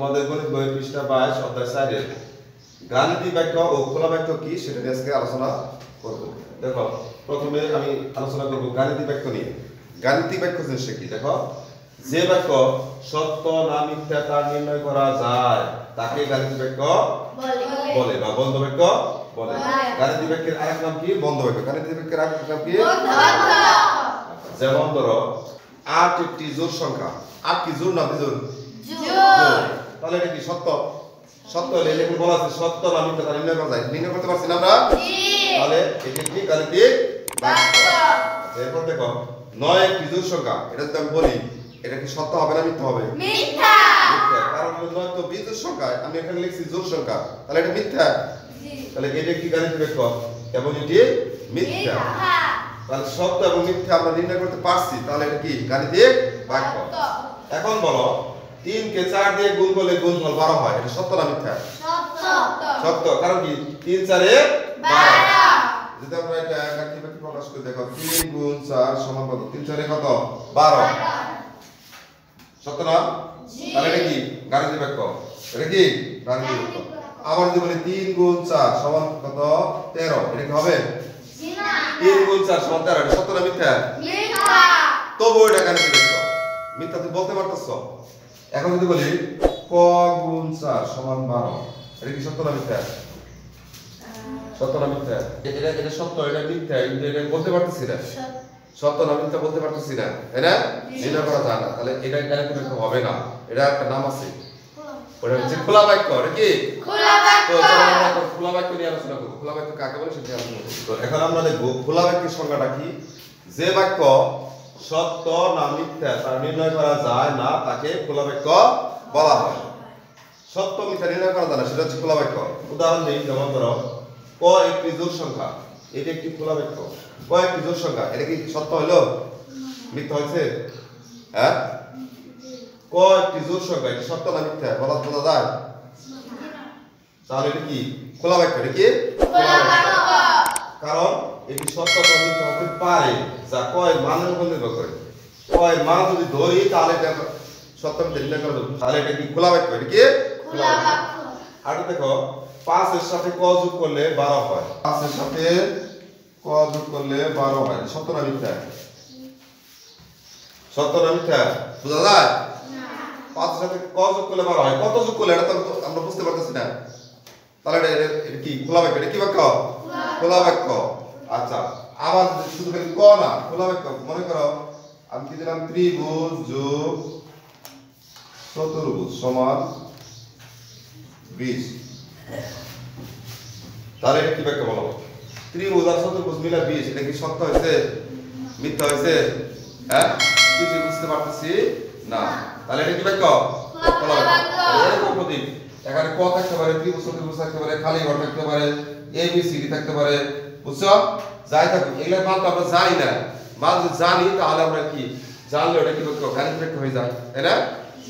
আমাদের গণিত বইয়ের পৃষ্ঠা 22 অধ্যায় 4 এর গাণিতিক বাক্য ও খোলা বাক্য কি সেটা নিয়ে আজকে আলোচনা করব। দেখো প্রথমে আমি আলোচনা করব গাণিতিক বাক্য নিয়ে। গাণিতিক বাক্য জিনিসটা কি? দেখো, যে বাক্য সত্য না মিথ্যা তা নির্ণয় করা যায় তাকে গাণিতিক বাক্য বলে বা বন্ধ বাক্য বলে। গাণিতিক বাক্যের আরেক নাম কি? বন্ধ বাক্য। গাণিতিক বাক্যের আরেক নাম কি? বন্ধ বাক্য। যেমন ধরো 8 একটি জোড় সংখ্যা। 8 কি জোড় না বিজোড়? জোড়। তাহলে এটা কি সত্য? সত্য হলে এখানে বলা আছে সত্য না মিথ্যা তা নির্ণয় করা যায়। নির্ণয় করতে পারছি না আমরা? তাহলে এটা কি গাণিতিক বাক্য। এরপর দেখো 9 একটি জোড় সংখ্যা। এটা যদি আমি বলি এটা কি সত্য হবে না মিথ্যা হবে? মিথ্যা। মিথ্যা, কারণ 9 তো বিজোড় সংখ্যা, আমি এখানে লিখছি জোড় সংখ্যা, তাহলে এটা মিথ্যা। তাহলে এটা কি গাণিতিক বাক্য এবং এটি মিথ্যা। তাহলে সত্য এবং মিথ্যা আমরা নির্ণয় করতে পারছি, তাহলে এটা কি গাণিতিক বাক্য। এখন বলো 3 কে 4 দিয়ে গুণ করলে গুণফল 12 হয়, এটা সত্য না মিথ্যা? সত্য। সত্য, কারণ কি 3 4 এ 12। যদি আমরা এটা গাণিতিক বাক্যে প্রকাশ করি, দেখো 3 গুণ 4 সমান কত? 3 4 এ কত? 12। সত্য না? তাহলে এটা কি গাণিতিক বাক্য। এটা কি গাণিতিক বাক্য। আবার যদি বলি 3 গুণ 4 সমান কত? 13, এটা কি হবে? 3 গুণ 4 সমান 13, এটা সত্য না মিথ্যা? মিথ্যা। তবু এটা গাণিতিক বাক্য। মিথ্যা তুমি বলতে পারতেছ। এখন যদি বলি ক গুণ 4 সমান 12, এটা কি সত্য না মিথ্যা? সত্য না মিথ্যা? এটা সত্য, এটা মিথ্যা, কিন্তু এটা বলতে পারতেছি না। সত্য না মিথ্যা বলতে পারতেছি না, তাই না? নির্ণয় করা যায় না, তাহলে এটা গাণিতিক বাক্য হবে না। এটা একটা নাম আছে, ওটা হচ্ছে খোলা বাক্য। এটা কি খোলা বাক্য। তো আমরা খোলা বাক্য নিয়ে আলোচনা করব। খোলা বাক্য কাকে বলে সেটা আলোচনা করব। তো এখন আমরা দেখব খোলা বাক্যের সংজ্ঞাটা কি। যে বাক্য সত্য না মিথ্যা তা নির্ণয় করা যায় না তাকে খোলা বাক্য বলা হয়। সত্য মিথ্যা নির্ণয় করা যায় না, সেটা হচ্ছে খোলা বাক্য। উদাহরণ দিই, যেমন ধরো ক একটি জোড় সংখ্যা, এটা একটি খোলা বাক্য। ক একটি জোড় সংখ্যা, এটা কি সত্য হলো মিথ্যা হয়েছে? হ্যাঁ, ক একটি জোড় সংখ্যা, এটা সত্য না মিথ্যা বলা যায়? তাহলে এটা কি খোলা বাক্য। এটা কি খোলা বাক্য, কারণ এটি সত্য বা মিথ্যা হতে পারে যা কয় মানের উপর নির্ভর করে। কয় মান যদি ধরি তাহলে এটা সত্য মিথ্যা নির্ণয় করা যাবে, তাহলে এটা কি খোলা বাক্য। এটা কি খোলা বাক্য। আর দেখো 5 এর সাথে ক যোগ করলে 12 হয়। 5 এর সাথে ক যোগ করলে 12 হয়, সত্য না মিথ্যা? সত্য না মিথ্যা বুঝা যায় না। 5 এর সাথে ক যোগ করলে 12 হয়, কত যোগ করলে এটা তো আমরা বুঝতে পারতেছি না, তাহলে এটা কি খোলা বাক্য। এটা কি বাক্য? খোলা বাক্য। আচ্ছা, আবার শুধু খালি ক না, খোলা বাক্য। মনে করো আমি কি দিলাম, ত্রিভুজ যোগ চতুর্ভুজ সমান 20, তাহলে এটা কি বাক্য বলো? ত্রিভুজ আর চতুর্ভুজ মিলে 20, এটা কি সত্য হয়েছে মিথ্যা হয়েছে? হ্যাঁ, কিছু বুঝতে পারতেছি না, তাহলে এটা কি বাক্য? খোলা বাক্য। এরকম প্রতীক এখানে ক থাকতে পারে, ত্রিভুজ চতুর্ভুজ থাকতে পারে, খালি ঘর থাকতে পারে, এ বি সি ডি থাকতে পারে, বুঝছো? যাই থাকুক, এগুলোর মান তো আমরা জানি না। মান যদি জানি তাহলে আমরা কি জানলে ওটা কি বাক্য? গাণিতিক বাক্য হয়ে যায়, তাই না?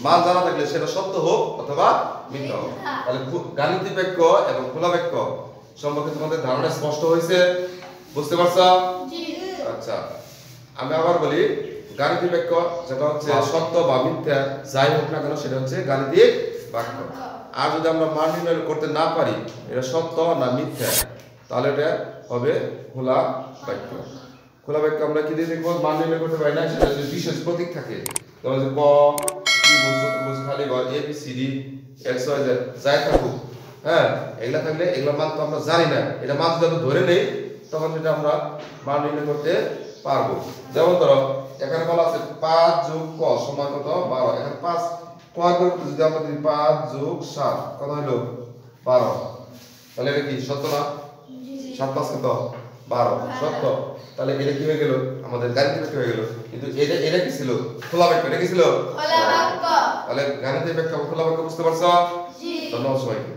মান জানা থাকলে সেটা সত্য হোক অথবা মিথ্যা হোক। তাহলে গাণিতিক বাক্য এবং খোলা বাক্য সম্পর্কে তোমাদের ধারণা স্পষ্ট হয়েছে? বুঝতে পারছো? জি। আচ্ছা, আমি আবার বলি গাণিতিক বাক্য যেটা হচ্ছে সত্য বা মিথ্যা যাই হোক না কেন সেটা হচ্ছে গাণিতিক বাক্য। আর যদি আমরা মান নির্ণয় করতে না পারি এটা সত্য না মিথ্যা, তাহলে এটা হবে খোলা বাক্য। খোলা বাক্য আমরা কি দিয়ে দেখব? মান নির্ণয় করতে পারি না, সেটা যদি বিশেষ প্রতীক থাকে, যেমন যে ক, ত্রিভুজ, চতুর্ভুজ, খালি ঘর, A B C D, X Y Z যাই থাকুক, হ্যাঁ, এগুলা থাকলে এগুলা মান তো আমরা জানি না, এটা মান যদি আমরা ধরে নেই তখন সেটা আমরা মান নির্ণয় করতে পারবো। যেমন ধরো এখানে বলা আছে 5 যোগ ক সমান কত? 12। এখানে 5 ক করে যদি আমরা দিই 5 যোগ 7 কত হলো? 12। তাহলে এটা কি সত্য না? 7 5 কত? 12, সত্য। তাহলে এটা কি হয়ে গেল? আমাদের গাণিতিক বাক্য হয়ে গেল। কিন্তু এটা কি ছিল? খোলা বাক্য। এটা কি ছিল? খোলা বাক্য। তাহলে গাণিতিক বাক্য খোলা বাক্য বুঝতে পারছো? জি। ধন্যবাদ সবাইকে।